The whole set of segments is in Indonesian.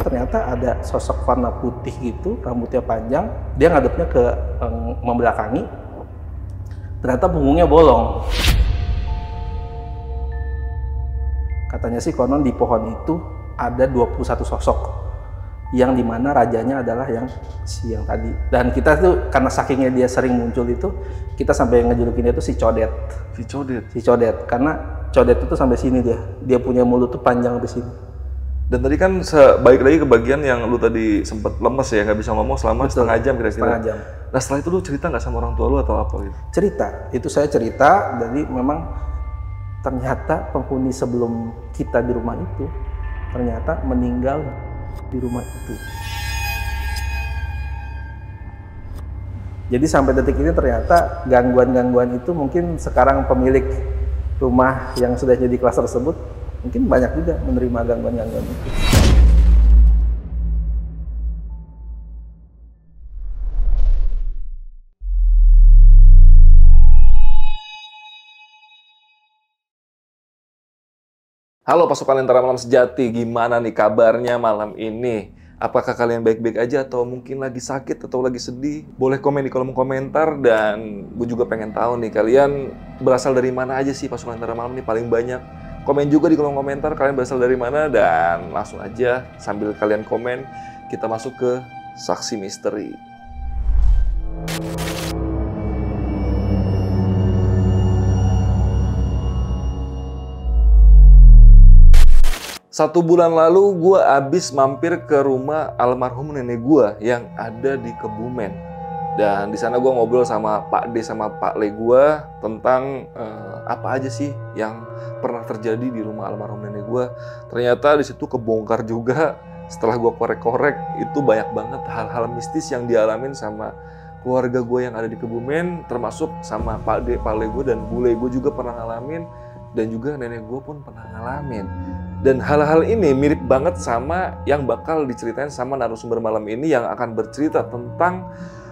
ternyata ada sosok warna putih gitu, rambutnya panjang, dia ngadepnya ke membelakangi, ternyata punggungnya bolong. Katanya sih konon di pohon itu ada 21 sosok, yang dimana rajanya adalah yang tadi. Dan kita tuh karena sakingnya dia sering muncul itu, kita sampai ngejulukin dia tuh si Codet. Si Codet, karena Codet itu sampai sini dia punya mulut tuh panjang sampai sini. Dan tadi kan balik lagi ke bagian yang lu tadi sempet lemes ya, nggak bisa ngomong selama setengah jam kira-kira. Setengah jam. Nah setelah itu lu cerita nggak sama orang tua lu atau apa gitu? Cerita, itu saya cerita, jadi memang ternyata penghuni sebelum kita di rumah itu ternyata meninggal di rumah itu. Jadi sampai detik ini ternyata gangguan-gangguan itu mungkin sekarang pemilik rumah yang sudah jadi kelas tersebut mungkin banyak juga menerima gangguan-gangguan itu. Halo pasukan Lentera Malam Sejati, gimana nih kabarnya malam ini? Apakah kalian baik-baik aja atau mungkin lagi sakit atau lagi sedih? Boleh komen di kolom komentar, dan gue juga pengen tahu nih kalian berasal dari mana aja sih pasukan Lentera Malam ini paling banyak. Komen juga di kolom komentar kalian berasal dari mana, dan langsung aja sambil kalian komen kita masuk ke saksi misteri. Satu bulan lalu gue abis mampir ke rumah almarhum nenek gue yang ada di Kebumen. Dan di sana gue ngobrol sama Pak D sama Pak Le gue tentang apa aja sih yang pernah terjadi di rumah almarhum nenek gue. Ternyata di situ kebongkar juga. Setelah gue korek-korek, itu banyak banget hal-hal mistis yang dialamin sama keluarga gue yang ada di Kebumen, termasuk sama Pak D, Pak Le gue, dan Bule gue juga pernah ngalamin, dan juga nenek gue pun pernah ngalamin. Dan hal-hal ini mirip banget sama yang bakal diceritain sama narasumber malam ini yang akan bercerita tentang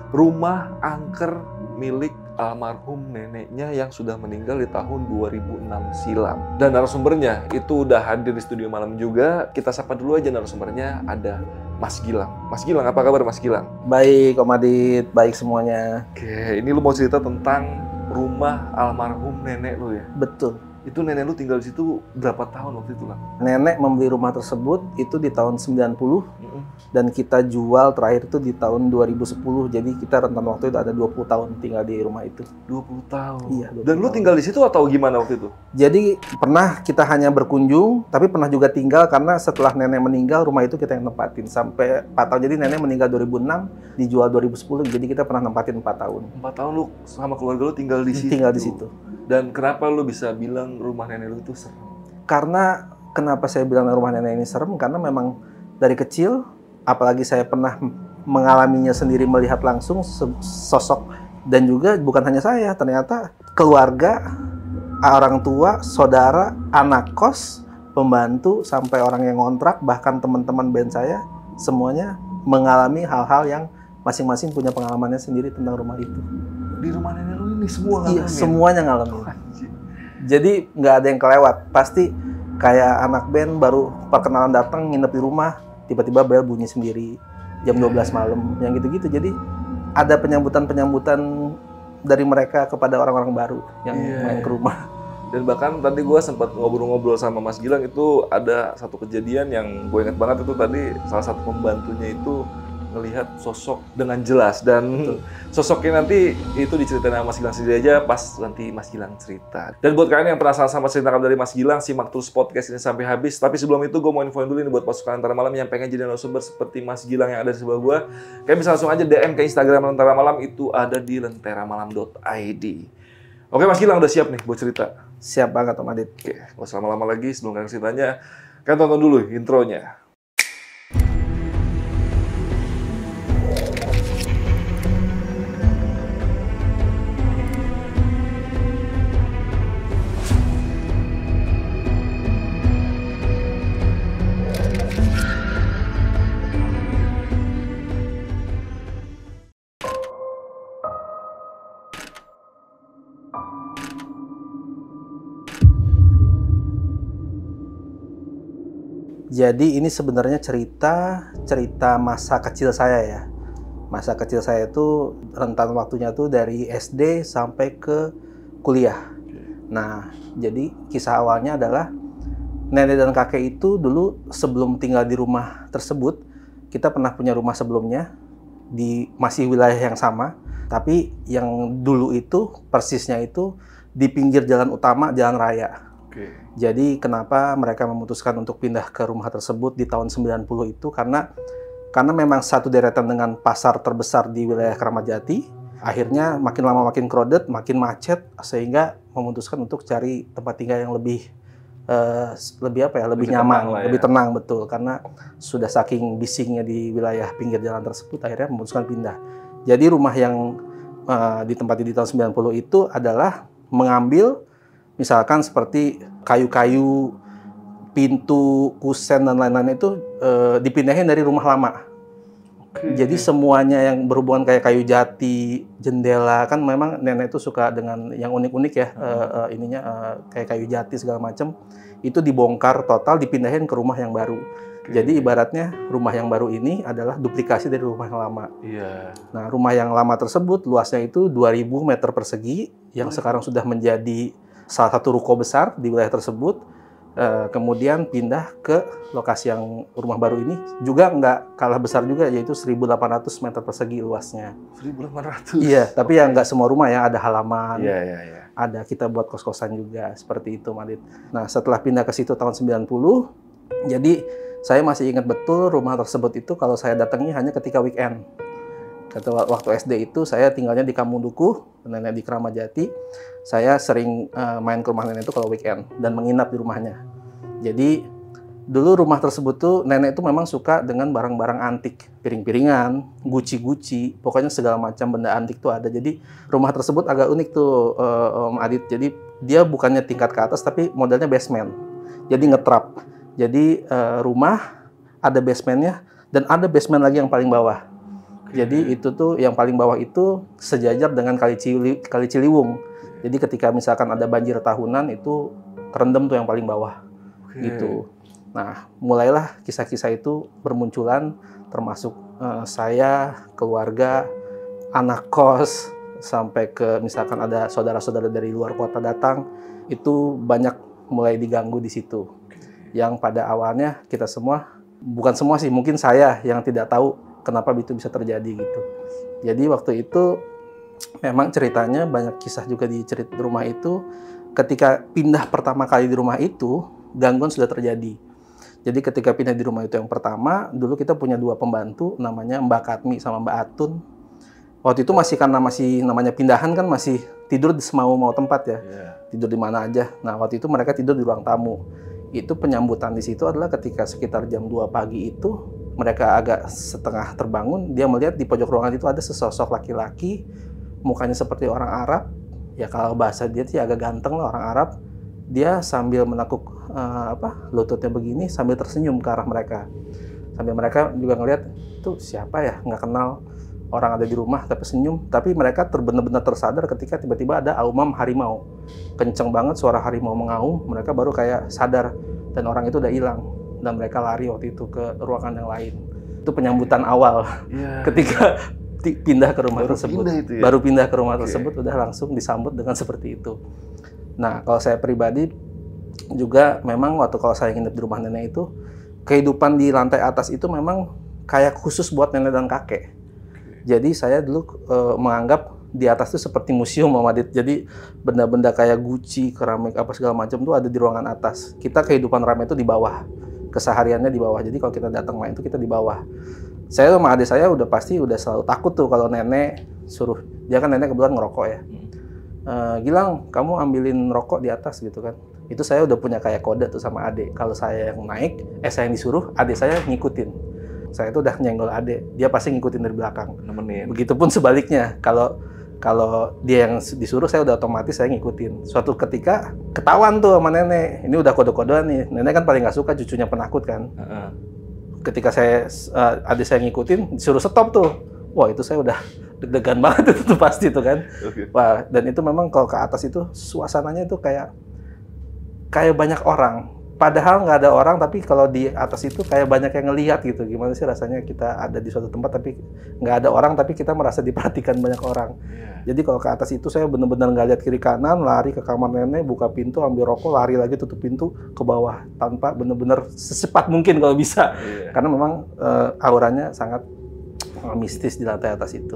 rumah angker milik almarhum neneknya yang sudah meninggal di tahun 2006 silam. Dan narasumbernya itu udah hadir di studio malam juga. Kita sapa dulu aja narasumbernya, ada Mas Gilang. Mas Gilang, apa kabar Mas Gilang? Baik Om Adit, baik semuanya. Oke, ini lu mau cerita tentang rumah almarhum nenek lu ya? Betul. Itu nenek lu tinggal di situ berapa tahun waktu itu lah? Nenek membeli rumah tersebut itu di tahun 90 dan kita jual terakhir itu di tahun 2010. Jadi kita rentan waktu itu ada 20 tahun tinggal di rumah itu. 20 tahun? Iya. 20 Dan lu tahun. tinggal di situ atau gimana waktu itu? Jadi pernah kita hanya berkunjung, tapi pernah juga tinggal karena setelah nenek meninggal rumah itu kita yang nempatin sampai 4 tahun. Jadi nenek meninggal 2006, dijual 2010. Jadi kita pernah nempatin 4 tahun. 4 tahun lu sama keluarga lu tinggal di situ? Tinggal di situ. Dan kenapa lu bisa bilang rumah nenek lu itu serem? Karena kenapa saya bilang rumah nenek ini serem? Karena memang dari kecil, apalagi saya pernah mengalaminya sendiri, melihat langsung sosok, dan juga bukan hanya saya, ternyata keluarga, orang tua, saudara, anak kos, pembantu, sampai orang yang ngontrak, bahkan teman-teman band saya, semuanya mengalami hal-hal yang masing-masing punya pengalamannya sendiri tentang rumah itu. Di rumah nenek lu ini semua ngalamin? Iya, semuanya ngalamin. Jadi nggak ada yang kelewat. Pasti kayak anak band baru perkenalan datang, nginep di rumah, tiba-tiba bel bunyi sendiri jam 12 malam, yang gitu-gitu. Jadi ada penyambutan-penyambutan dari mereka kepada orang-orang baru yang main ke rumah. Dan bahkan tadi gue sempat ngobrol-ngobrol sama Mas Gilang, itu ada satu kejadian yang gue ingat banget. Itu tadi salah satu pembantunya itu melihat sosok dengan jelas, dan sosoknya nanti itu diceritain sama Mas Gilang sendiri aja pas nanti Mas Gilang cerita. Dan buat kalian yang penasaran sama cerita dari Mas Gilang, simak terus podcast ini sampai habis. Tapi sebelum itu gue mau infoin dulu nih buat pasukan Lentera Malam yang pengen jadi narasumber seperti Mas Gilang yang ada di sebelah gue. Kalian bisa langsung aja DM ke Instagram Lentera Malam, itu ada di lenteramalam.id. Oke Mas Gilang, udah siap nih buat cerita? Siap banget Om Adit. Oke, gak usah lama-lama lagi, sebelum kalian ceritanya, kalian tonton dulu intronya. Jadi ini sebenarnya cerita masa kecil saya ya. Masa kecil saya itu rentan waktunya tuh dari SD sampai ke kuliah. Nah, jadi kisah awalnya adalah nenek dan kakek itu dulu sebelum tinggal di rumah tersebut, kita pernah punya rumah sebelumnya di masih wilayah yang sama, tapi yang dulu itu persisnya itu di pinggir jalan utama, jalan raya. Jadi kenapa mereka memutuskan untuk pindah ke rumah tersebut di tahun 90 itu karena memang satu deretan dengan pasar terbesar di wilayah Kramat Jati. Akhirnya makin lama makin crowded, makin macet, sehingga memutuskan untuk cari tempat tinggal yang lebih nyaman, lebih tenang, betul. Karena sudah saking bisingnya di wilayah pinggir jalan tersebut, akhirnya memutuskan pindah. Jadi rumah yang ditempati di tahun 90 itu adalah mengambil misalkan seperti kayu-kayu, pintu, kusen, dan lain-lain itu dipindahin dari rumah lama. Jadi semuanya yang berhubungan kayak kayu jati, jendela, kan memang nenek itu suka dengan yang unik-unik ya, kayak kayu jati segala macam, itu dibongkar total, dipindahin ke rumah yang baru. Jadi ibaratnya rumah yang baru ini adalah duplikasi dari rumah yang lama. Nah, rumah yang lama tersebut luasnya itu 2000 meter persegi, yang sekarang sudah menjadi salah satu ruko besar di wilayah tersebut. Kemudian pindah ke lokasi yang rumah baru ini juga nggak kalah besar juga, yaitu 1.800 meter persegi luasnya. 1.800? Iya, tapi ya nggak semua rumah ya, ada halaman, ada kita buat kos-kosan juga, seperti itu, Madit. Nah, setelah pindah ke situ tahun 90, jadi saya masih ingat betul rumah tersebut itu kalau saya datangi hanya ketika weekend. Waktu SD itu saya tinggalnya di Kampung Dukuh, nenek di Kramat Jati. Saya sering main ke rumah nenek itu kalau weekend dan menginap di rumahnya. Jadi dulu rumah tersebut tuh nenek itu memang suka dengan barang-barang antik, piring-piringan, guci-guci, pokoknya segala macam benda antik tuh ada. Jadi rumah tersebut agak unik tuh, Om Adit. Jadi dia bukannya tingkat ke atas tapi modelnya basement. Jadi ngetrap. Jadi rumah ada basementnya dan ada basement lagi yang paling bawah. Jadi itu tuh yang paling bawah itu sejajar dengan Kali Ciliwung. Jadi ketika misalkan ada banjir tahunan itu terendam tuh yang paling bawah. Gitu. Nah, mulailah kisah-kisah itu bermunculan, termasuk saya, keluarga, anak kos, sampai ke misalkan ada saudara-saudara dari luar kota datang, itu banyak mulai diganggu di situ. Yang pada awalnya kita semua, bukan semua sih, mungkin saya yang tidak tahu kenapa itu bisa terjadi gitu. Jadi waktu itu memang ceritanya banyak kisah juga di cerita rumah itu. Ketika pindah pertama kali di rumah itu, gangguan sudah terjadi. Jadi ketika pindah di rumah itu yang pertama, dulu kita punya 2 pembantu, namanya Mbak Katmi sama Mbak Atun. Waktu itu karena masih namanya pindahan kan masih tidur di semau-mau tempat ya. Tidur di mana aja. Nah, waktu itu mereka tidur di ruang tamu. Itu penyambutan di situ adalah ketika sekitar jam 2 pagi itu, mereka agak setengah terbangun, dia melihat di pojok ruangan itu ada sesosok laki-laki, mukanya seperti orang Arab. Ya kalau bahasa dia sih agak ganteng lah, orang Arab. Dia sambil menekuk lututnya begini, sambil tersenyum ke arah mereka. Sambil mereka juga ngelihat, itu siapa ya, nggak kenal, orang ada di rumah tapi senyum. Tapi mereka benar-benar tersadar ketika tiba-tiba ada aumam harimau. Kenceng banget suara harimau mengaum, mereka baru kayak sadar, dan orang itu udah hilang. Dan mereka lari waktu itu ke ruangan yang lain. Itu penyambutan awal ketika pindah ke rumah tersebut. Baru pindah ke rumah tersebut udah langsung disambut dengan seperti itu. Nah, kalau saya pribadi juga memang waktu kalau saya nginep di rumah nenek itu, kehidupan di lantai atas itu memang kayak khusus buat nenek dan kakek. Jadi saya dulu menganggap di atas itu seperti museum, Muhammadit. Jadi benda-benda kayak guci, keramik, apa segala macam itu ada di ruangan atas. Kita kehidupan ramai itu di bawah. Kesehariannya di bawah. Jadi kalau kita datang main itu kita di bawah. Saya sama adik saya udah pasti udah selalu takut tuh kalau nenek suruh. Dia kan nenek kebetulan ngerokok ya. Gilang, kamu ambilin rokok di atas gitu kan. Itu saya udah punya kayak kode tuh sama adik. Kalau saya yang naik, saya yang disuruh, adik saya ngikutin. Saya tuh udah nyenggol adik, dia pasti ngikutin dari belakang. Nemenin. Begitupun sebaliknya. Kalau dia yang disuruh, saya udah otomatis saya ngikutin. Suatu ketika ketahuan tuh sama nenek. Ini udah kode-kodean nih. Nenek kan paling nggak suka cucunya penakut kan. Ketika adik saya ngikutin, disuruh stop tuh. Wah, itu saya udah deg-degan banget itu pasti tuh kan. Wah, dan itu memang kalau ke atas itu suasananya itu kayak banyak orang. Padahal nggak ada orang, tapi kalau di atas itu kayak banyak yang ngelihat gitu. Gimana sih rasanya kita ada di suatu tempat tapi nggak ada orang, tapi kita merasa diperhatikan banyak orang. Jadi kalau ke atas itu saya benar-benar nggak lihat kiri kanan, lari ke kamar nenek, buka pintu, ambil rokok, lari lagi tutup pintu ke bawah tanpa benar-benar secepat mungkin kalau bisa. Karena memang auranya sangat mistis di lantai atas itu.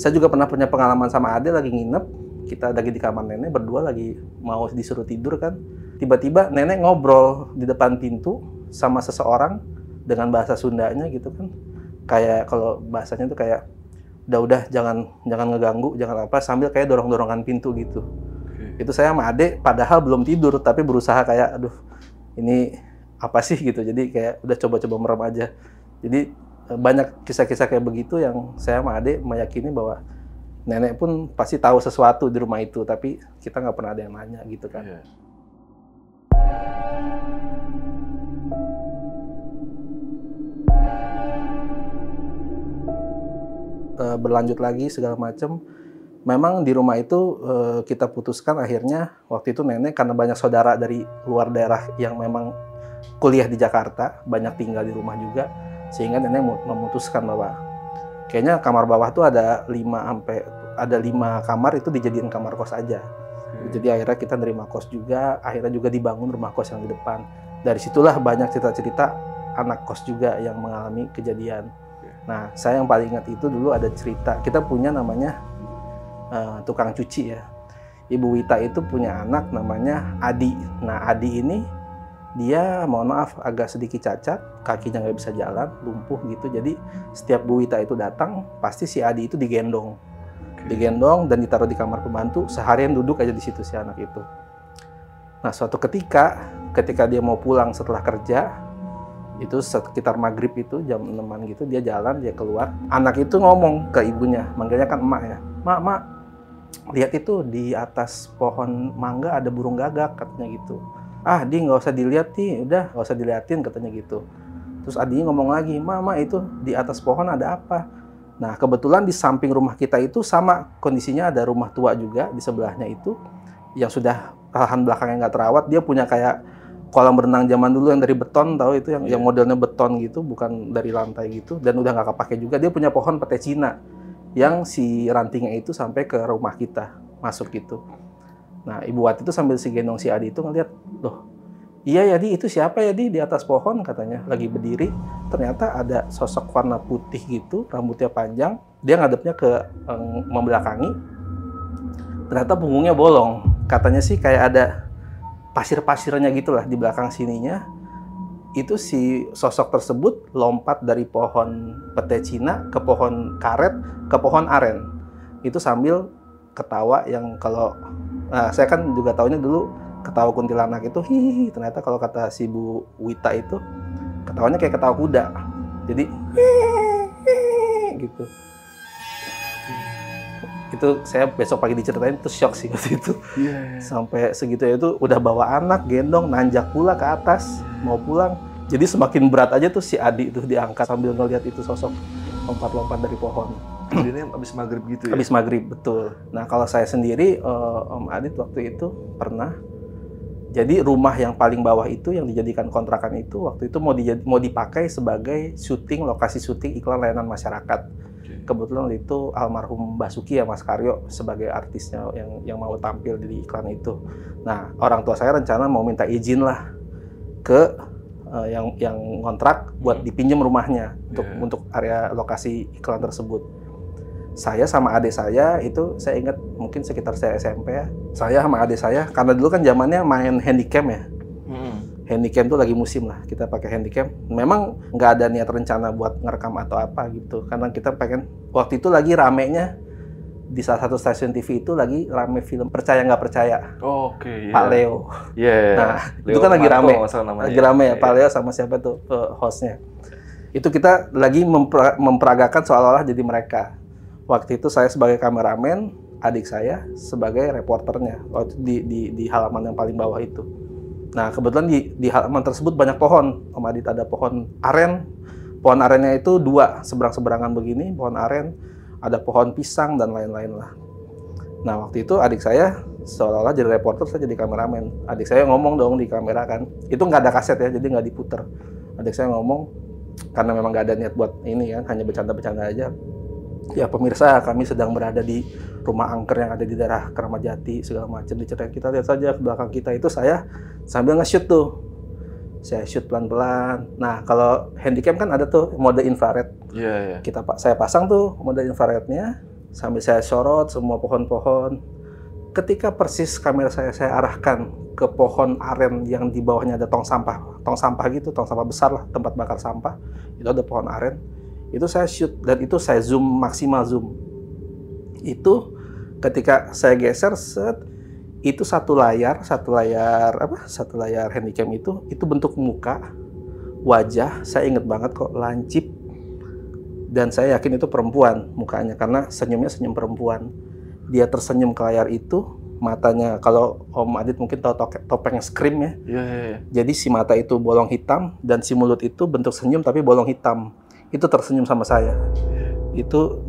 Saya juga pernah punya pengalaman sama Ade lagi nginep, kita lagi di kamar nenek berdua lagi mau disuruh tidur kan. Tiba-tiba nenek ngobrol di depan pintu sama seseorang dengan bahasa Sundanya gitu kan. Kayak kalau bahasanya tuh kayak udah jangan ngeganggu, jangan apa, sambil kayak dorong-dorongan pintu gitu. Itu saya sama Ade padahal belum tidur tapi berusaha kayak aduh ini apa sih gitu. Jadi kayak udah coba-coba merem aja. Jadi banyak kisah-kisah kayak begitu yang saya sama Ade meyakini bahwa nenek pun pasti tahu sesuatu di rumah itu, tapi kita nggak pernah ada yang nanya gitu kan. Berlanjut lagi segala macam. Memang di rumah itu kita putuskan akhirnya waktu itu nenek karena banyak saudara dari luar daerah yang memang kuliah di Jakarta, banyak tinggal di rumah juga, sehingga nenek memutuskan bahwa kayaknya kamar bawah tuh ada 5 kamar itu dijadiin kamar kos aja. Jadi akhirnya kita nerima kos juga, akhirnya juga dibangun rumah kos yang di depan. Dari situlah banyak cerita-cerita anak kos juga yang mengalami kejadian. Nah, saya yang paling ingat itu dulu ada cerita, kita punya namanya tukang cuci ya. Ibu Wita itu punya anak namanya Adi. Nah, Adi ini dia mohon maaf agak sedikit cacat, kakinya nggak bisa jalan, lumpuh gitu. Jadi setiap Bu Wita itu datang, pasti si Adi itu digendong. Digendong dan ditaruh di kamar pembantu, seharian duduk aja di situ si anak itu. Nah, suatu ketika dia mau pulang setelah kerja, itu sekitar maghrib itu jam 6-an gitu, dia jalan, dia keluar. Anak itu ngomong ke ibunya, manggilnya kan emak ya. Mak, lihat itu di atas pohon mangga ada burung gagak, katanya gitu. Ah, Di nggak usah dilihat nih, udah nggak usah diliatin, katanya gitu. Terus Adi ngomong lagi, Mak, itu di atas pohon ada apa? Nah, kebetulan di samping rumah kita itu sama kondisinya, ada rumah tua juga di sebelahnya itu, yang sudah lahan belakangnya nggak terawat. Dia punya kayak kolam berenang zaman dulu yang dari beton, tahu itu yang modelnya beton gitu, bukan dari lantai gitu, dan udah nggak kepake juga. Dia punya pohon pete Cina yang si rantingnya itu sampai ke rumah kita masuk gitu. Nah, Ibu Wati itu sambil si gendong si Adi itu ngeliat, loh, iya ya Di, itu siapa ya Di atas pohon, katanya lagi berdiri. Ternyata ada sosok warna putih gitu, rambutnya panjang, dia ngadepnya ke membelakangi. Ternyata punggungnya bolong, katanya sih kayak ada pasir-pasirnya gitulah di belakang sininya. Itu si sosok tersebut lompat dari pohon pete Cina ke pohon karet ke pohon aren. Itu sambil ketawa yang kalau saya kan juga taunya dulu ketawa kuntilanak itu hihihi. Ternyata kalau kata si Bu Wita itu ketawanya kayak ketawa kuda. Jadi gitu. Itu saya besok pagi diceritain itu shock sih waktu itu. Sampai segitu ya, itu udah bawa anak gendong nanjak pula ke atas mau pulang. Jadi semakin berat aja tuh si Adi itu diangkat sambil ngeliat itu sosok lompat-lompat dari pohon. Jadi abis maghrib gitu ya? Abis maghrib, betul. Nah, kalau saya sendiri, Om Adit waktu itu pernah. Jadi rumah yang paling bawah itu yang dijadikan kontrakan itu waktu itu mau dipakai sebagai lokasi syuting iklan layanan masyarakat. Kebetulan itu almarhum Basuki ya, Mas Karyo sebagai artisnya yang mau tampil di iklan itu. Nah, orang tua saya rencana mau minta izin lah ke yang kontrak buat dipinjam rumahnya untuk area lokasi iklan tersebut. Saya sama adik saya itu, saya ingat mungkin sekitar saya SMP ya. Saya sama adik saya, karena dulu kan zamannya main handycam ya. Handycam tuh lagi musim lah, kita pakai handycam. Memang nggak ada niat rencana buat ngerekam atau apa gitu. Karena kita pengen, waktu itu lagi ramenya, di salah satu stasiun TV itu lagi rame film Percaya Nggak Percaya. Pak Leo. Nah, Leo itu kan lagi rame. Lagi rame ya, Pak Leo sama siapa tuh hostnya. Itu kita lagi memperagakan seolah-olah jadi mereka. Waktu itu saya sebagai kameramen, adik saya sebagai reporternya waktu di halaman yang paling bawah itu. Nah, kebetulan di halaman tersebut banyak pohon. Om Adit, ada pohon aren. Pohon arennya itu 2 seberang-seberangan begini, pohon aren, ada pohon pisang dan lain-lain lah. Nah, waktu itu adik saya seolah-olah jadi reporter, saya jadi kameramen. Adik saya ngomong dong di kamera kan, itu nggak ada kaset ya, jadi nggak diputer. Adik saya ngomong, karena memang nggak ada niat buat ini kan, hanya bercanda-bercanda aja. Ya pemirsa, kami sedang berada di rumah angker yang ada di daerah Keramat Jati, segala macam diceritain. Kita lihat saja ke belakang kita, itu saya sambil nge-shoot tuh. Saya shoot pelan-pelan. Nah, kalau handycam kan ada tuh mode infrared. Iya. Saya pasang tuh mode infrarednya, sambil saya sorot semua pohon-pohon. Ketika persis kamera saya arahkan ke pohon aren yang di bawahnya ada tong sampah gitu, tong sampah besar lah, tempat bakar sampah. Itu ada pohon aren. Itu saya shoot dan itu saya zoom, maksimal zoom. Itu ketika saya geser set, itu satu layar handycam itu bentuk muka, wajah, saya inget banget kok, lancip, dan saya yakin itu perempuan mukanya karena senyumnya senyum perempuan. Dia tersenyum ke layar itu, matanya, kalau Om Adit mungkin tahu topeng Scream ya. Iya. Jadi si mata itu bolong hitam dan si mulut itu bentuk senyum tapi bolong hitam. Itu tersenyum sama saya. Itu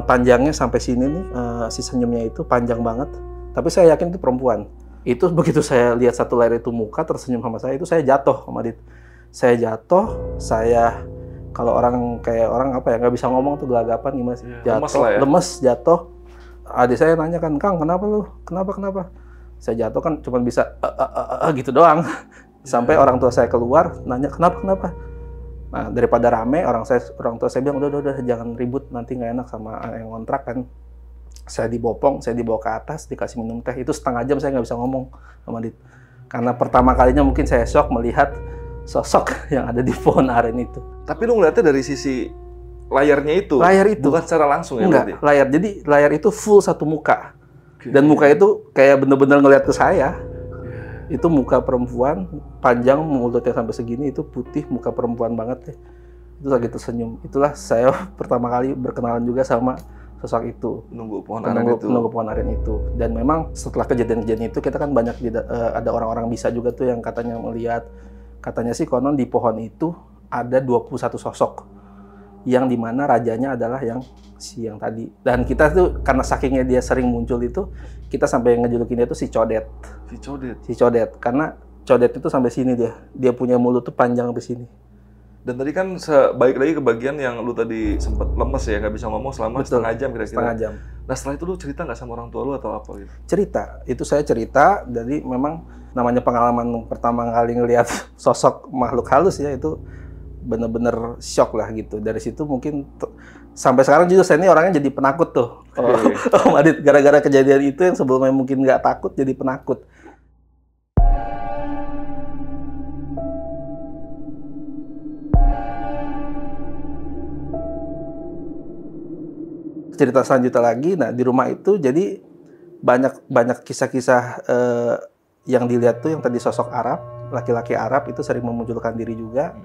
panjangnya sampai sini nih, si senyumnya itu panjang banget. Tapi saya yakin itu perempuan. Itu begitu saya lihat satu layar itu muka tersenyum sama saya, itu saya jatuh, Om Adit. Saya jatuh, kalau kayak orang apa ya, nggak bisa ngomong tuh, gelagapan gimana sih? Jatuh, lemes, jatuh. Adik saya nanya kan, Kang, kenapa lu? Kenapa? Saya jatuh kan cuma bisa gitu doang. Sampai orang tua saya keluar, nanya kenapa? Nah, daripada rame, orang tua saya bilang, udah, jangan ribut, nanti nggak enak sama yang ngontrak kan. Saya dibopong, saya dibawa ke atas, dikasih minum teh. Itu setengah jam saya nggak bisa ngomong sama Adit. Karena pertama kalinya mungkin saya shock melihat sosok yang ada di pohon aren itu. Tapi lu ngeliatnya dari sisi layarnya itu? Layar itu. Bukan secara langsung ya? Enggak, layar. Jadi layar itu full satu muka. Dan muka itu kayak bener-bener ngeliat ke saya. Itu muka perempuan, panjang, mulutnya sampai segini, itu putih, muka perempuan banget deh. Itu lagi tersenyum. Itulah saya pertama kali berkenalan juga sama sosok itu, nunggu pohon aren itu. Dan memang setelah kejadian-kejadian itu kita kan banyak ada orang-orang bisa juga tuh yang katanya melihat, katanya sih konon di pohon itu ada 21 sosok yang dimana rajanya adalah yang tadi. Dan kita tuh karena sakingnya dia sering muncul itu, kita sampai ngejulukin dia tuh si Codet. Karena Codet itu sampai sini dia punya mulut tuh panjang sampai sini. Dan tadi kan balik lagi ke bagian yang lu tadi sempat lemes ya, nggak bisa ngomong selama setengah jam kira-kira. Setengah jam. Nah setelah itu lu cerita nggak sama orang tua lu atau apa gitu? Cerita, itu saya cerita. Jadi memang namanya pengalaman pertama kali ngelihat sosok makhluk halus ya, itu bener-bener shock lah gitu. Dari situ mungkin sampai sekarang juga saya ini orangnya jadi penakut tuh. Om Adit, gara-gara kejadian itu yang sebelumnya mungkin nggak takut jadi penakut. Cerita selanjutnya lagi, nah di rumah itu jadi banyak kisah-kisah yang dilihat tuh, yang tadi sosok Arab, laki-laki Arab itu sering memunculkan diri juga.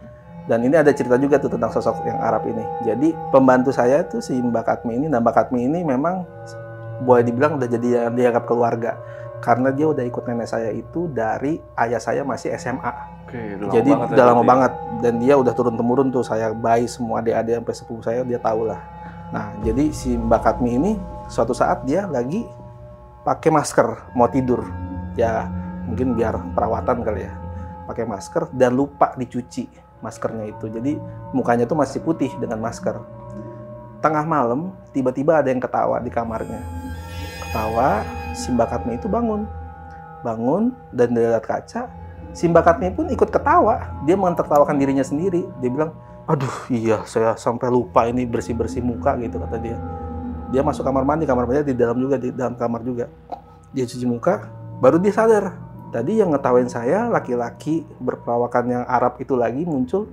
Dan ini ada cerita juga tuh tentang sosok yang Arab ini. Jadi pembantu saya tuh si Mbak Katmi ini, nah Mbak Katmi ini memang boleh dibilang udah jadi dianggap keluarga. Karena dia udah ikut nenek saya itu dari ayah saya masih SMA. Jadi udah lama banget. Dan dia udah turun-temurun tuh, saya bayi semua adik-adik sampai sepupu saya dia tahu lah. Nah, jadi si Mbak Katmi ini suatu saat dia lagi pakai masker mau tidur. Ya, mungkin biar perawatan kali ya. Pakai masker dan lupa dicuci maskernya itu. Jadi mukanya tuh masih putih dengan masker. Tengah malam tiba-tiba ada yang ketawa di kamarnya. Ketawa, si Mbak Katmi itu bangun dan dia lihat kaca. Si Mbak Katmi pun ikut ketawa. Dia mentertawakan dirinya sendiri. Dia bilang, aduh iya saya sampai lupa ini bersih-bersih muka gitu, kata dia. Dia masuk kamar mandi di dalam kamar juga. Dia cuci muka, baru dia sadar. Tadi yang ngetawain saya laki-laki berperawakan yang Arab itu lagi muncul,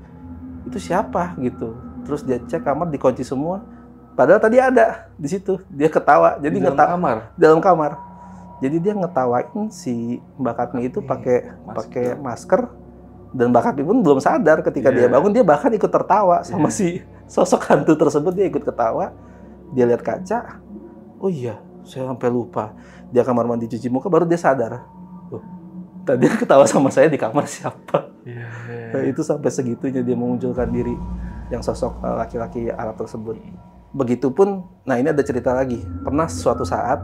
itu siapa gitu. Terus dia cek kamar dikunci semua. Padahal tadi ada di situ. Dia ketawa. Jadi dalam kamar. Jadi dia ngetawain si Mbak Katmi itu pakai masker. Dan Mbak Katmi pun belum sadar ketika dia bangun, dia bahkan ikut tertawa sama si sosok hantu tersebut. Dia ikut ketawa, dia lihat kaca, oh iya, saya sampai lupa. Dia kamar mandi cuci muka, baru dia sadar. Tadi dia ketawa sama saya di kamar siapa? Nah, itu sampai segitunya dia memunculkan diri yang sosok laki-laki Arab tersebut. Begitupun, nah ini ada cerita lagi. Pernah suatu saat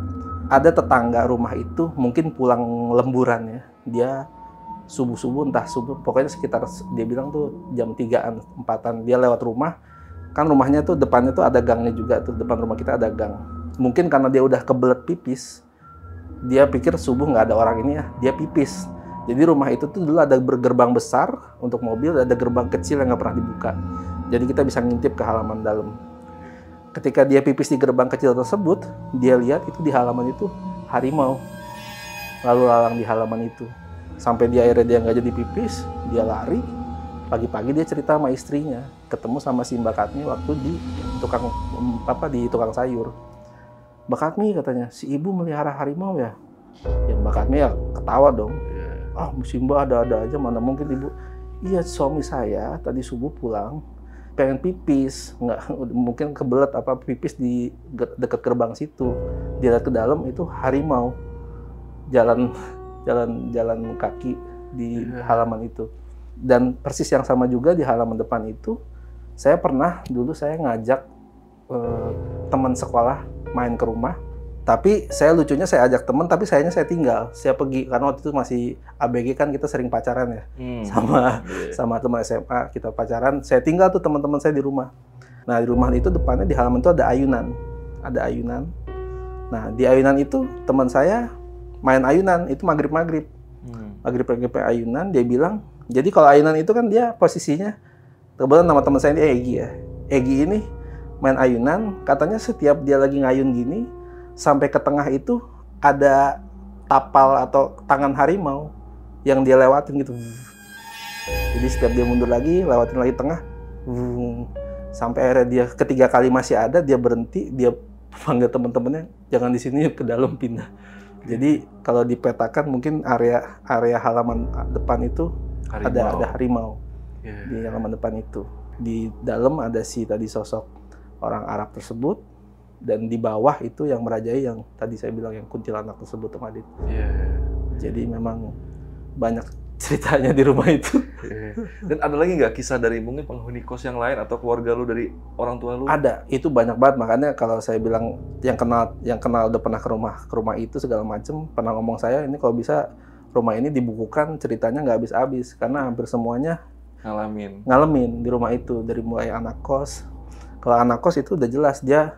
ada tetangga rumah itu mungkin pulang lemburan ya. Dia subuh-subuh, entah subuh, pokoknya sekitar dia bilang tuh jam 3-an, 4-an dia lewat rumah. Kan rumahnya tuh depannya tuh ada gangnya juga tuh, depan rumah kita ada gang. Mungkin karena dia udah kebelet pipis, dia pikir subuh nggak ada orang ini ya, dia pipis. Jadi rumah itu tuh dulu ada gerbang besar untuk mobil, ada gerbang kecil yang nggak pernah dibuka. Jadi kita bisa ngintip ke halaman dalam. Ketika dia pipis di gerbang kecil tersebut, dia lihat itu di halaman itu harimau lalu lalang di halaman itu. Sampai akhirnya dia nggak jadi pipis, dia lari. Pagi-pagi dia cerita sama istrinya, ketemu sama si Mbak Katmi waktu di tukang sayur. Mbak Katmi katanya, si ibu melihara harimau ya? Ya Mbak Katmi ya ketawa dong. Ah, si Mbak ada-ada aja, mana mungkin ibu. Iya, suami saya tadi subuh pulang, pengen pipis, nggak mungkin kebelet pipis di dekat gerbang situ. Dia lihat ke dalam itu harimau jalan kaki di halaman itu. Dan persis yang sama juga di halaman depan itu, saya pernah dulu saya ngajak teman sekolah main ke rumah. Tapi saya lucunya saya ajak teman, tapi saya tinggal, saya pergi karena waktu itu masih ABG kan kita sering pacaran ya, sama teman SMA kita pacaran. Saya tinggal tuh teman-teman saya di rumah. Nah di rumah itu depannya di halaman itu ada ayunan. Nah di ayunan itu teman saya main ayunan itu maghrib ayunan. Dia bilang, jadi kalau ayunan itu kan dia posisinya kebetulan nama teman saya ini Egi ya. Egi ini main ayunan, katanya setiap dia lagi ngayun gini, sampai ke tengah itu ada tapal atau tangan harimau yang dia lewatin gitu. Jadi setiap dia mundur lagi, lewatin lagi tengah, sampai akhirnya dia ketiga kali masih ada, dia berhenti, dia panggil teman-temannya, jangan di sini, ke dalam pindah. Jadi kalau dipetakan mungkin area halaman depan itu ada harimau di halaman depan itu. Di dalam ada si tadi sosok orang Arab tersebut. Dan di bawah itu yang merajai yang tadi saya bilang yang kuntilanak tersebut, Om Adit. Jadi memang banyak ceritanya di rumah itu. Dan ada lagi nggak kisah dari mungkin penghuni kos yang lain atau keluarga lu, dari orang tua lu? Ada, itu banyak banget. Makanya kalau saya bilang yang kenal udah pernah ke rumah itu segala macem, pernah ngomong saya ini kalau bisa rumah ini dibukukan ceritanya nggak habis-habis karena hampir semuanya ngalamin di rumah itu, dari mulai anak kos. Kalau anak kos itu udah jelas dia.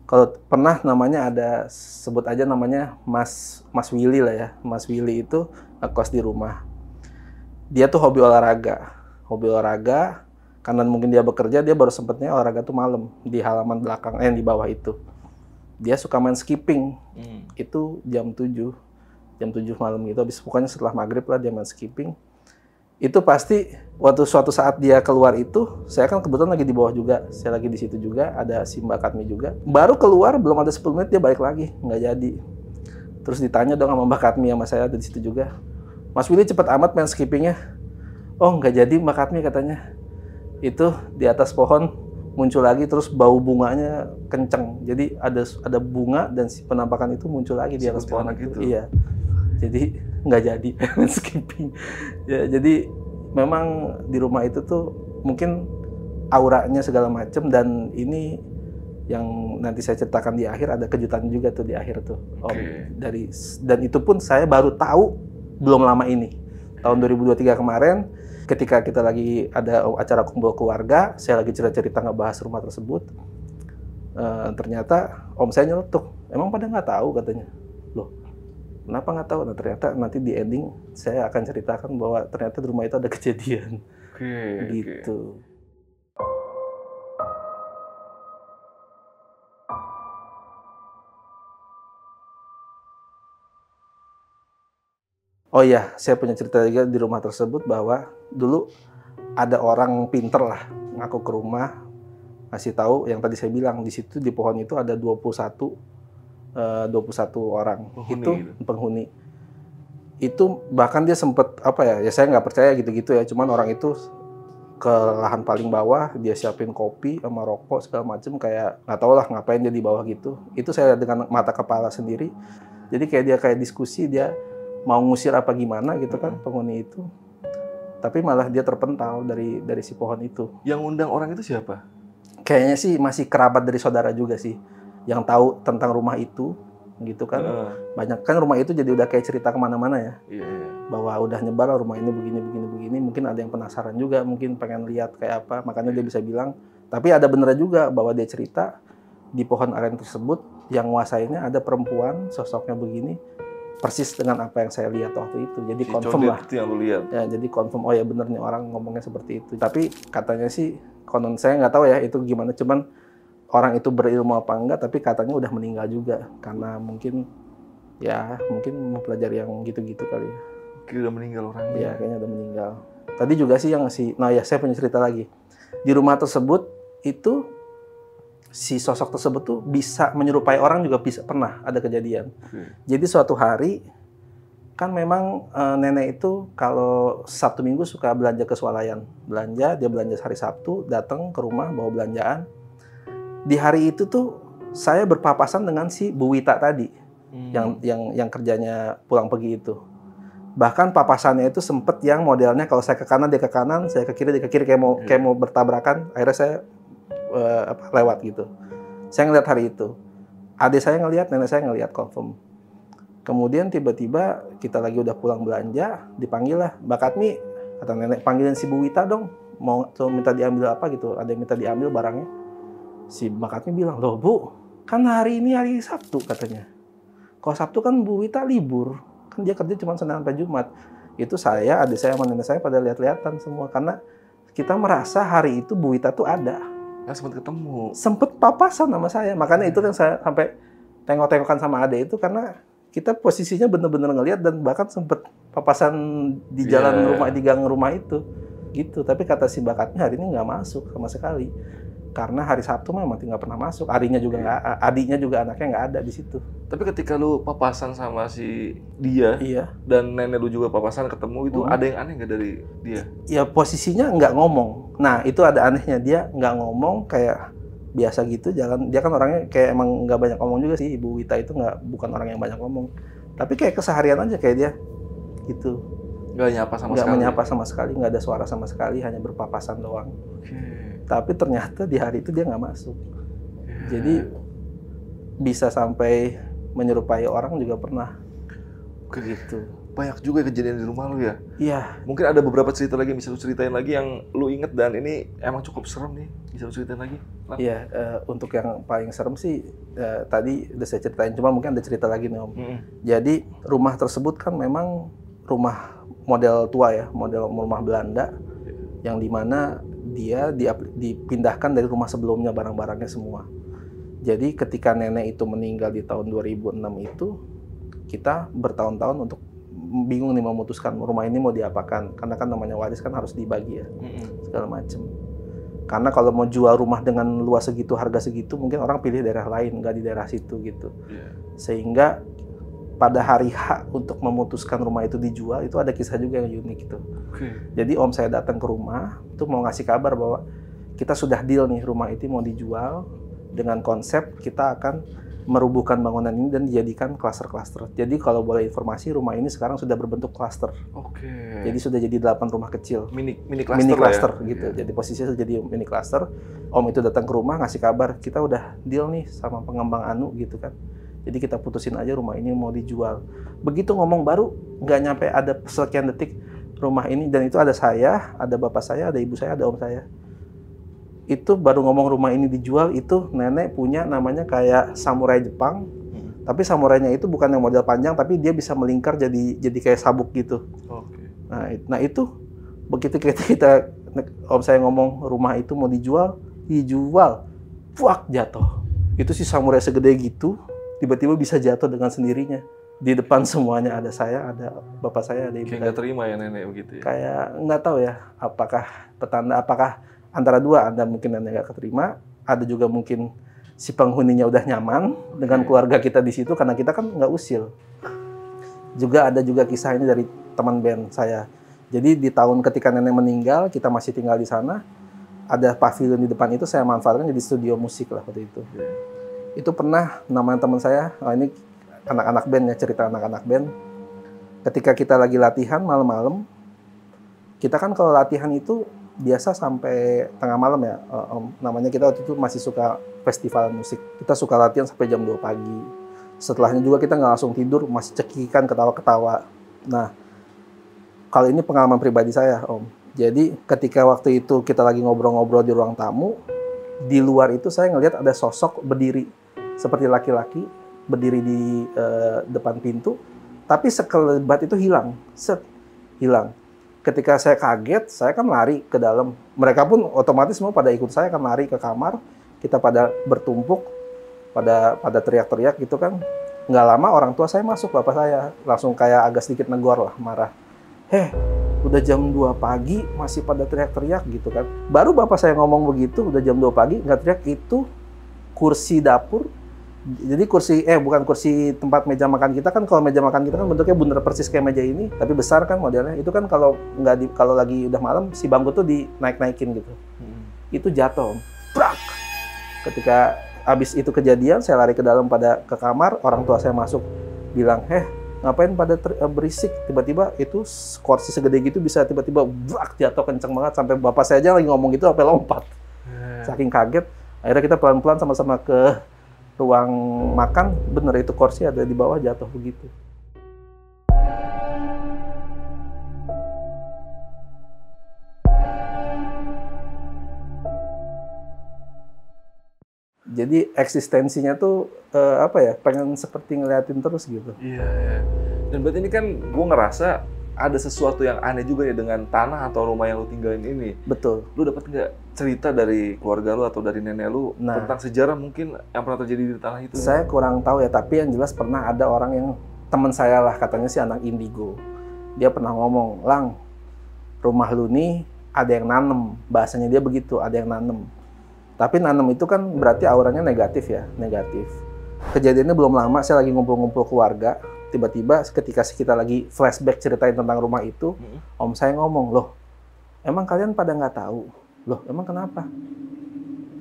Kalau pernah namanya ada, sebut aja namanya Mas Willy lah ya. Mas Willy itu ngekos di rumah. Dia tuh hobi olahraga, karena mungkin dia bekerja, dia baru sempetnya olahraga tuh malam di halaman belakang, di bawah itu. Dia suka main skipping, itu jam 7 malam gitu. Habis pokoknya setelah maghrib lah dia main skipping. Itu pasti waktu suatu saat dia keluar itu, saya kan kebetulan lagi di bawah juga, saya lagi di situ juga, ada si Mbak Katmi juga. Baru keluar belum ada 10 menit dia balik lagi, nggak jadi. Terus ditanya dong sama Mbak Katmi sama saya ada di situ juga, Mas Willy cepet amat main skippingnya. Oh nggak jadi Mbak Katmi katanya. Itu di atas pohon muncul lagi, terus bau bunganya kenceng. Jadi ada bunga dan si penampakan itu muncul lagi di atas pohon itu. Iya. Jadi nggak jadi skipping. Ya, jadi memang di rumah itu tuh mungkin auranya segala macam, dan ini yang nanti saya ceritakan di akhir, ada kejutan juga tuh di akhir tuh. Dan itu pun saya baru tahu belum lama ini. Tahun 2023 kemarin ketika kita lagi ada acara kumpul keluarga, saya lagi cerita-cerita ngebahas rumah tersebut. Ternyata om saya nyeletuk, emang pada nggak tahu katanya. Loh, kenapa nggak tahu? Nah ternyata nanti di ending saya akan ceritakan bahwa ternyata di rumah itu ada kejadian. Gitu. Oh iya, saya punya cerita juga di rumah tersebut bahwa dulu ada orang pinter lah ngaku ke rumah, ngasih tahu yang tadi saya bilang, di situ di pohon itu ada 21 orang penghuni. Itu bahkan dia sempet ya saya nggak percaya gitu-gitu ya, cuman orang itu ke lahan paling bawah, dia siapin kopi sama rokok segala macem, kayak nggak tahu lah ngapain dia di bawah gitu. Itu saya lihat dengan mata kepala sendiri. Jadi kayak diskusi, dia mau ngusir apa gimana gitu kan penghuni itu. Tapi malah dia terpental dari si pohon itu. Yang undang orang itu siapa? Kayaknya sih masih kerabat dari saudara juga sih, yang tahu tentang rumah itu. gitu kan. Banyak kan rumah itu jadi udah kayak cerita kemana-mana ya. Bahwa udah nyebar rumah ini begini. Mungkin ada yang penasaran juga, mungkin pengen lihat kayak apa. Makanya dia bisa bilang. Tapi ada bener juga bahwa dia cerita di pohon aren tersebut yang nguasainnya ada perempuan, sosoknya begini, persis dengan apa yang saya lihat waktu itu. Jadi Si confirm lah. Itu yang lu lihat. Ya, jadi confirm, oh ya bener nih orang ngomongnya seperti itu. Tapi katanya sih, konon saya nggak tahu ya itu gimana. Cuman orang itu berilmu apa enggak, tapi katanya udah meninggal juga. Karena mungkin mempelajari yang gitu-gitu kali ya. Kira udah meninggal orangnya. Iya, kayaknya udah meninggal. Tadi juga sih nah ya saya punya cerita lagi. Di rumah tersebut itu si sosok tersebut tuh bisa menyerupai orang juga bisa pernah ada kejadian. Jadi suatu hari kan memang nenek itu kalau Sabtu Minggu suka belanja ke swalayan. Dia belanja hari Sabtu, datang ke rumah bawa belanjaan. Di hari itu tuh saya berpapasan dengan si Bu Wita tadi yang kerjanya pulang pergi itu. Bahkan papasannya itu sempet yang modelnya kalau saya ke kanan dia ke kanan, saya ke kiri dia ke kiri kayak mau bertabrakan. Akhirnya saya lewat gitu. Saya ngeliat hari itu. Adik saya ngeliat, nenek saya ngeliat confirm. Kemudian tiba-tiba kita lagi udah pulang belanja, dipanggil lah, Mbak Katmi, kata nenek, panggilin si Bu Wita dong. Mau minta diambil apa gitu, ada yang minta diambil barangnya. Si Mbak Katmi bilang, loh Bu, kan hari ini hari Sabtu katanya. Kalau Sabtu kan Bu Wita libur, kan dia kerja cuma Senin sampai Jumat. Itu saya, adik saya sama nenek saya pada lihat-lihatan semua, karena kita merasa hari itu Bu Wita tuh ada. Ya, sempat ketemu. Sempet papasan sama saya. Makanya itu yang saya sampai tengok-tengokan sama Ade itu karena kita posisinya bener-bener ngelihat dan bahkan sempet papasan di jalan rumah, di gang rumah itu. Gitu. Tapi kata si bakatnya hari ini nggak masuk sama sekali. Karena hari Sabtu memang nggak pernah masuk. Adiknya juga anaknya nggak ada di situ. Tapi ketika lu papasan sama si dia, dan nenek lu juga papasan ketemu itu, ada yang aneh nggak dari dia? Ya posisinya nggak ngomong. Nah itu ada anehnya, dia nggak ngomong kayak biasa gitu jalan. Dia kan orangnya kayak emang nggak banyak ngomong juga sih. Ibu Wita itu bukan orang yang banyak ngomong. Tapi kayak keseharian aja kayak dia gitu. Nggak nyapa sama sekali? Nggak menyapa sama sekali, nggak ada suara sama sekali, hanya berpapasan doang. Tapi ternyata di hari itu dia nggak masuk. Jadi bisa sampai menyerupai orang juga pernah. Gitu. Banyak juga kejadian di rumah lu ya? Iya. Mungkin ada beberapa cerita lagi yang bisa lu ceritain lagi yang lu inget dan ini emang cukup serem nih. Bisa lu ceritain lagi? Iya, untuk yang paling serem sih tadi udah saya ceritain. Cuma mungkin ada cerita lagi nih Om. Jadi rumah tersebut kan memang rumah model tua ya, model rumah Belanda. Yang dimana dia dipindahkan dari rumah sebelumnya barang-barangnya semua. Jadi ketika nenek itu meninggal di tahun 2006 itu, kita bertahun-tahun untuk bingung nih memutuskan rumah ini mau diapakan. Karena kan namanya waris kan harus dibagi ya, segala macam. Karena kalau mau jual rumah dengan luas segitu, harga segitu, mungkin orang pilih daerah lain, nggak di daerah situ gitu. Sehingga pada hari H untuk memutuskan rumah itu dijual, itu ada kisah juga yang unik gitu. Jadi om saya datang ke rumah, itu mau ngasih kabar bahwa kita sudah deal nih rumah itu mau dijual dengan konsep kita akan merubuhkan bangunan ini dan dijadikan klaster-klaster. Jadi kalau boleh informasi, rumah ini sekarang sudah berbentuk klaster. Jadi sudah jadi 8 rumah kecil. Mini klaster ya? Gitu. Jadi posisinya sudah jadi mini klaster. Om itu datang ke rumah ngasih kabar, kita udah deal nih sama pengembang Anu gitu kan. Jadi kita putusin aja rumah ini mau dijual. Begitu ngomong baru, nggak nyampe ada sekian detik rumah ini, dan itu ada saya, ada bapak saya, ada ibu saya, ada om saya. Itu baru ngomong rumah ini dijual, itu nenek punya namanya kayak samurai Jepang. Tapi samurainya itu bukan yang model panjang, tapi dia bisa melingkar jadi kayak sabuk gitu. Nah itu begitu kita om saya ngomong rumah itu mau dijual, fuak jatuh. Itu si samurai segede gitu. Tiba-tiba bisa jatuh dengan sendirinya. Di depan semuanya ada saya, ada bapak saya, ada ibu. Kayak nggak terima ya nenek begitu ya? Kayak nggak tahu ya, apakah antara dua, ada mungkin nenek nggak keterima, ada juga mungkin si penghuninya udah nyaman dengan keluarga kita di situ, karena kita kan nggak usil. Juga ada juga kisah ini dari teman band saya. Jadi di tahun ketika nenek meninggal, kita masih tinggal di sana, ada pavilion di depan itu saya manfaatkan jadi studio musik lah waktu itu. Itu pernah namanya teman saya, ini anak-anak band ya, cerita anak-anak band. Ketika kita lagi latihan malam-malam, kita kan kalau latihan itu biasa sampai tengah malam ya. Namanya kita waktu itu masih suka festival musik. Kita suka latihan sampai jam 2 pagi. Setelahnya juga kita nggak langsung tidur, masih cekikikan ketawa-ketawa. Nah, kalau ini pengalaman pribadi saya, Om. Jadi ketika waktu itu kita lagi ngobrol-ngobrol di ruang tamu, di luar itu saya ngelihat ada sosok berdiri seperti laki-laki berdiri di depan pintu, tapi sekelebat itu hilang, hilang. Ketika saya kaget, saya kan lari ke dalam. Mereka pun otomatis semua pada ikut saya, kan lari ke kamar. Kita pada bertumpuk, pada teriak-teriak gitu kan. Nggak lama orang tua saya masuk, bapak saya langsung kayak agak sedikit negor lah, marah. Udah jam 2 pagi masih pada teriak-teriak gitu kan. Baru bapak saya ngomong begitu, udah jam 2 pagi nggak teriak, itu kursi dapur. Jadi bukan kursi tempat meja makan kita kan. Kalau meja makan kita kan bentuknya bener persis kayak meja ini, tapi besar kan modelnya. Itu kan kalau lagi udah malam si bangku tuh dinaik-naikin gitu. Itu jatuh, brak. Ketika habis itu kejadian, saya lari ke dalam ke kamar, orang tua saya masuk bilang, ngapain pada berisik? Tiba-tiba itu kursi segede gitu bisa tiba-tiba brak jatuh kenceng banget, sampai bapak saya aja lagi ngomong gitu sampai lompat. Saking kaget, akhirnya kita pelan-pelan sama-sama ke ruang makan, bener itu kursi ada di bawah jatuh begitu. Jadi eksistensinya tuh pengen seperti ngeliatin terus gitu. Iya. Dan berarti ini kan gue ngerasa ada sesuatu yang aneh juga ya dengan tanah atau rumah yang lu tinggalin ini. Betul. Lu dapat nggak cerita dari keluarga lu atau dari nenek lu tentang sejarah mungkin yang pernah terjadi di tanah itu? Saya kurang tahu ya, tapi yang jelas pernah ada orang yang teman saya lah, katanya sih anak indigo. Dia pernah ngomong, "Lang, rumah lu nih ada yang nanem." Bahasanya dia begitu, ada yang nanem. Tapi nanem itu kan berarti auranya negatif ya, negatif. Kejadiannya belum lama, saya lagi ngumpul-ngumpul keluarga. Tiba-tiba ketika kita lagi flashback ceritain tentang rumah itu, om saya ngomong, "Loh, emang kalian pada nggak tahu? Loh, emang kenapa?"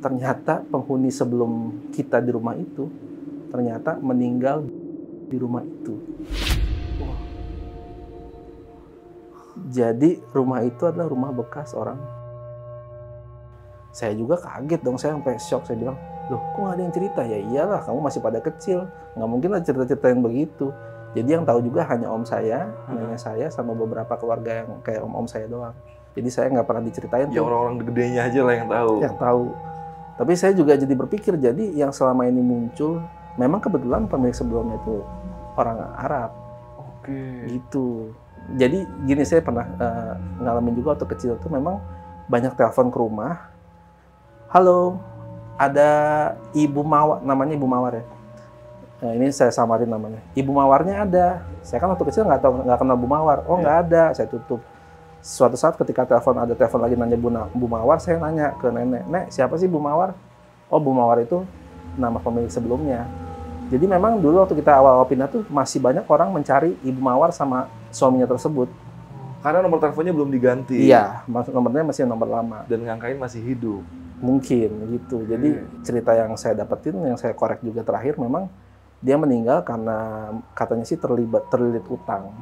Ternyata penghuni sebelum kita di rumah itu, ternyata meninggal di rumah itu. Jadi rumah itu adalah rumah bekas orang. Saya juga kaget dong, saya sampai shock, saya bilang, "Loh, kok nggak ada yang cerita?" "Ya iyalah, kamu masih pada kecil, nggak mungkin lah cerita-ceritain begitu." Jadi yang tahu juga hanya om saya, nenek saya, sama beberapa keluarga yang kayak om-om saya doang. Jadi saya nggak pernah diceritain. Ya orang-orang gedenya aja lah yang tahu. Yang tahu. Tapi saya juga jadi berpikir, jadi yang selama ini muncul, memang kebetulan pemilik sebelumnya itu orang Arab. Oke. Gitu. Jadi gini, saya pernah ngalamin juga waktu kecil tuh, memang banyak telepon ke rumah. "Halo, ada Ibu Mawar," namanya Ibu Mawar ya. Nah, ini saya samarin namanya. "Ibu Mawarnya ada." Saya kan waktu kecil nggak kenal Bu Mawar. "Oh, nggak ada." Saya tutup. Suatu saat ketika ada telepon lagi nanya Bu Mawar, saya nanya ke nenek, "Nek, siapa sih Bu Mawar?" "Oh, Bu Mawar itu nama pemilik sebelumnya." Jadi memang dulu waktu kita awal pindah tuh masih banyak orang mencari Ibu Mawar sama suaminya tersebut. Karena nomor teleponnya belum diganti. Iya, nomornya masih nomor lama. Dan ngangkain masih hidup. Mungkin gitu. Jadi cerita yang saya dapetin, yang saya korek juga terakhir, memang dia meninggal karena katanya sih terlilit utang.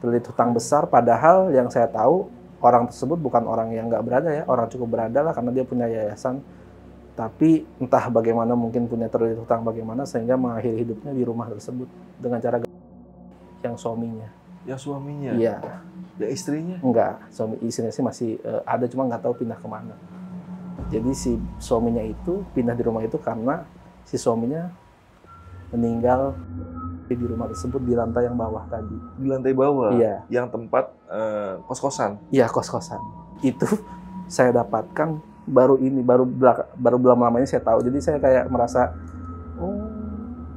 Terlilit utang besar, padahal yang saya tahu orang tersebut bukan orang yang nggak berada ya, orang cukup berada lah karena dia punya yayasan. Tapi entah bagaimana, mungkin punya terlilit utang bagaimana sehingga mengakhiri hidupnya di rumah tersebut dengan cara yang suaminya. Yang suaminya? Iya. Dan istrinya? Enggak, istrinya sih masih ada, cuma nggak tahu pindah kemana. Jadi si suaminya itu pindah di rumah itu karena si suaminya meninggal di rumah tersebut di lantai yang bawah tadi. Di lantai bawah? Iya. Yang tempat kos-kosan? Iya, kos-kosan. Itu saya dapatkan baru belum lamanya saya tahu. Jadi saya kayak merasa, oh,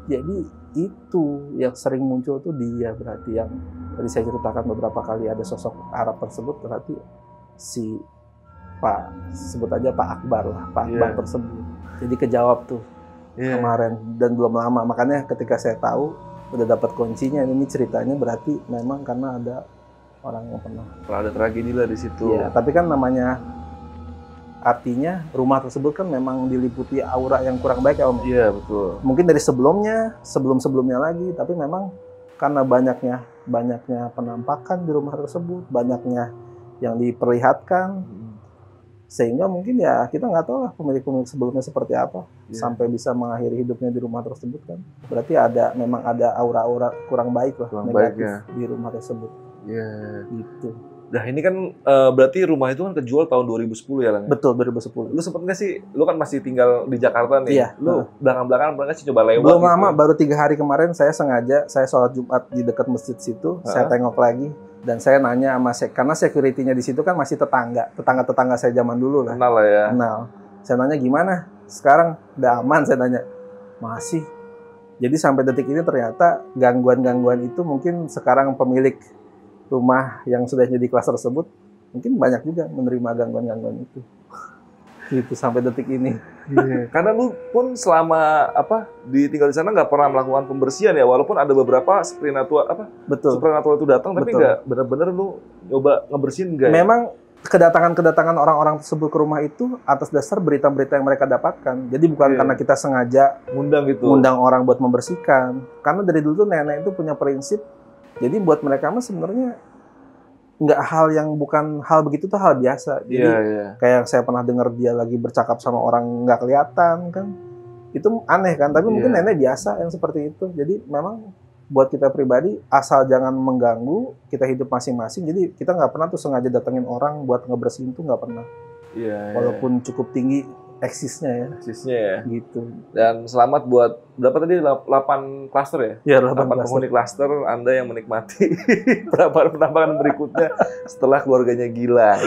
jadi itu yang sering muncul tuh dia, berarti yang tadi saya ceritakan beberapa kali ada sosok Arab tersebut, berarti si sebut aja Pak Akbar lah, Pak Akbar tersebut. Jadi kejawab tuh kemarin dan belum lama. Makanya ketika saya tahu udah dapat kuncinya, ini ceritanya berarti memang karena ada orang yang pernah ada tragedi lah di situ. Iya, tapi kan namanya, artinya rumah tersebut kan memang diliputi aura yang kurang baik ya Om. Iya, betul. Mungkin dari sebelum-sebelumnya lagi, tapi memang karena banyaknya penampakan di rumah tersebut, banyaknya yang diperlihatkan, Sehingga mungkin ya kita nggak tahu lah pemilik-pemilik sebelumnya seperti apa sampai bisa mengakhiri hidupnya di rumah tersebut kan. Berarti memang ada aura-aura kurang baik lah, negatif di rumah tersebut. Gitu. Nah ini kan berarti rumah itu kan kejual tahun 2010 ya Lang? Betul, 2010. Lu sempet nggak sih, lu kan masih tinggal di Jakarta nih, Iya. Lu belakang-belakang pernah nggak sih coba lewat? Belum lama, baru 3 hari kemarin saya sengaja, saya sholat Jumat di dekat masjid situ, saya tengok lagi. Dan saya nanya sama karena security-nya di situ kan masih tetangga saya zaman dulu lah. Kenal lah ya. Kenal. Saya nanya gimana? Sekarang udah aman, saya nanya. Masih. Jadi sampai detik ini ternyata gangguan-gangguan itu mungkin sekarang pemilik rumah yang sudah jadi kelas tersebut mungkin banyak juga menerima gangguan-gangguan itu. Gitu sampai detik ini. Karena lu pun selama tinggal di sana nggak pernah melakukan pembersihan ya, walaupun ada beberapa supernatural itu datang, tapi nggak benar-benar lu coba ngebersihin nggak? Memang kedatangan orang-orang tersebut ke rumah itu atas dasar berita-berita yang mereka dapatkan. Jadi bukan karena kita sengaja ngundang orang buat membersihkan. Karena dari dulu tuh nenek itu punya prinsip. Jadi buat mereka mah sebenarnya nggak bukan hal begitu tuh hal biasa. Jadi kayak saya pernah dengar dia lagi bercakap sama orang nggak kelihatan kan, itu aneh kan. Tapi mungkin nenek biasa yang seperti itu. Jadi memang buat kita pribadi asal jangan mengganggu, kita hidup masing-masing. Jadi kita nggak pernah tuh sengaja datengin orang buat ngebersihin tuh nggak pernah. Walaupun cukup tinggi eksisnya ya. Gitu. Dan selamat buat berapa tadi 8 klaster ya? 8 penghuni klaster Anda yang menikmati penambangan berikutnya setelah keluarganya gila.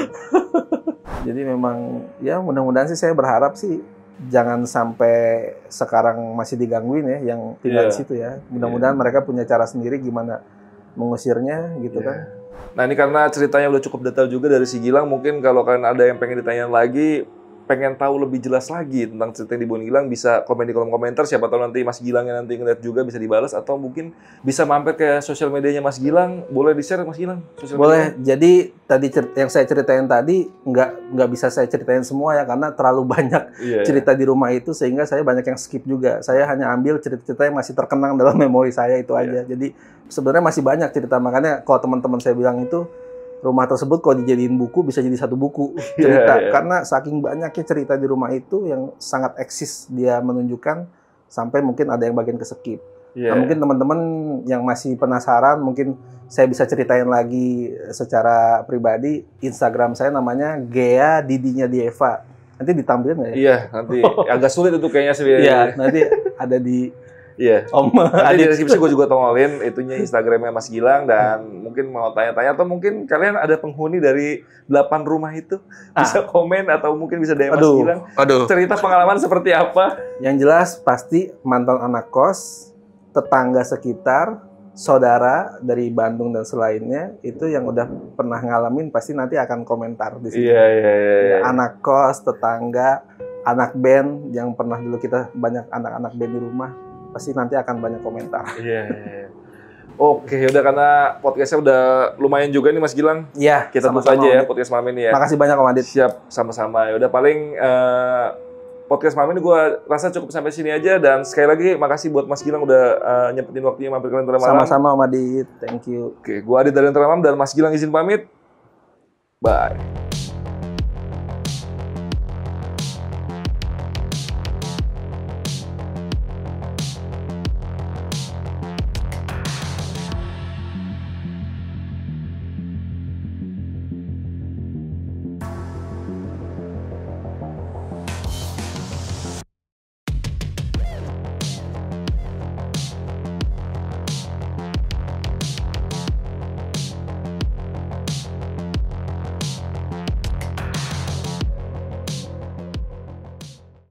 Jadi memang ya mudah-mudahan sih saya berharap sih jangan sampai sekarang masih digangguin ya yang tinggal di situ ya. Mudah-mudahan mereka punya cara sendiri gimana mengusirnya gitu kan. Nah ini karena ceritanya udah cukup detail juga dari si Gilang, mungkin kalau kalian ada yang pengen ditanyain lagi, pengen tahu lebih jelas lagi tentang cerita yang dibawain Gilang, bisa komen di kolom komentar. Siapa tahu nanti Mas Gilangnya nanti ngeliat juga bisa dibalas, atau mungkin bisa mampir ke sosial medianya Mas Gilang. Boleh di-share Mas Gilang? Boleh. Jadi tadi yang saya ceritain tadi nggak bisa saya ceritain semua ya, karena terlalu banyak cerita di rumah itu sehingga saya banyak yang skip juga. Saya hanya ambil cerita-cerita yang masih terkenang dalam memori saya itu aja. Jadi sebenarnya masih banyak cerita, makanya kalau teman-teman saya bilang itu rumah tersebut kalau dijadiin buku bisa jadi 1 buku cerita. Karena saking banyaknya cerita di rumah itu yang sangat eksis, dia menunjukkan sampai mungkin ada yang bagian ke-skip. Nah, mungkin teman-teman yang masih penasaran, mungkin saya bisa ceritain lagi secara pribadi. Instagram saya namanya Gea Didinya Dieva. Nanti ditampilin nggak ya? Iya, nanti agak sulit itu kayaknya sih. Iya, nanti ada di nanti di deskripsi gue juga tongolin itunya Instagramnya Mas Gilang, dan mungkin mau tanya-tanya atau mungkin kalian ada penghuni dari 8 rumah itu bisa komen atau mungkin bisa DM Mas Gilang cerita pengalaman seperti apa. Yang jelas pasti mantan anak kos, tetangga sekitar, saudara dari Bandung dan selainnya itu yang udah pernah ngalamin pasti nanti akan komentar di sini. Anak kos, tetangga, anak band yang pernah dulu kita banyak anak-anak band di rumah, pasti nanti akan banyak komentar. Oke, udah karena podcastnya udah lumayan juga nih Mas Gilang. Iya. Kita tutup aja ya podcast malam ini ya. Makasih banyak Om Adit. Siap, sama-sama. Ya udah paling podcast malam ini gue rasa cukup sampai sini aja, dan sekali lagi makasih buat Mas Gilang udah nyempetin waktunya mampir ke Lentera Malam. Sama-sama Om Adit. Thank you. Oke, gue Adit dari Lentera Malam dan Mas Gilang izin pamit. Bye.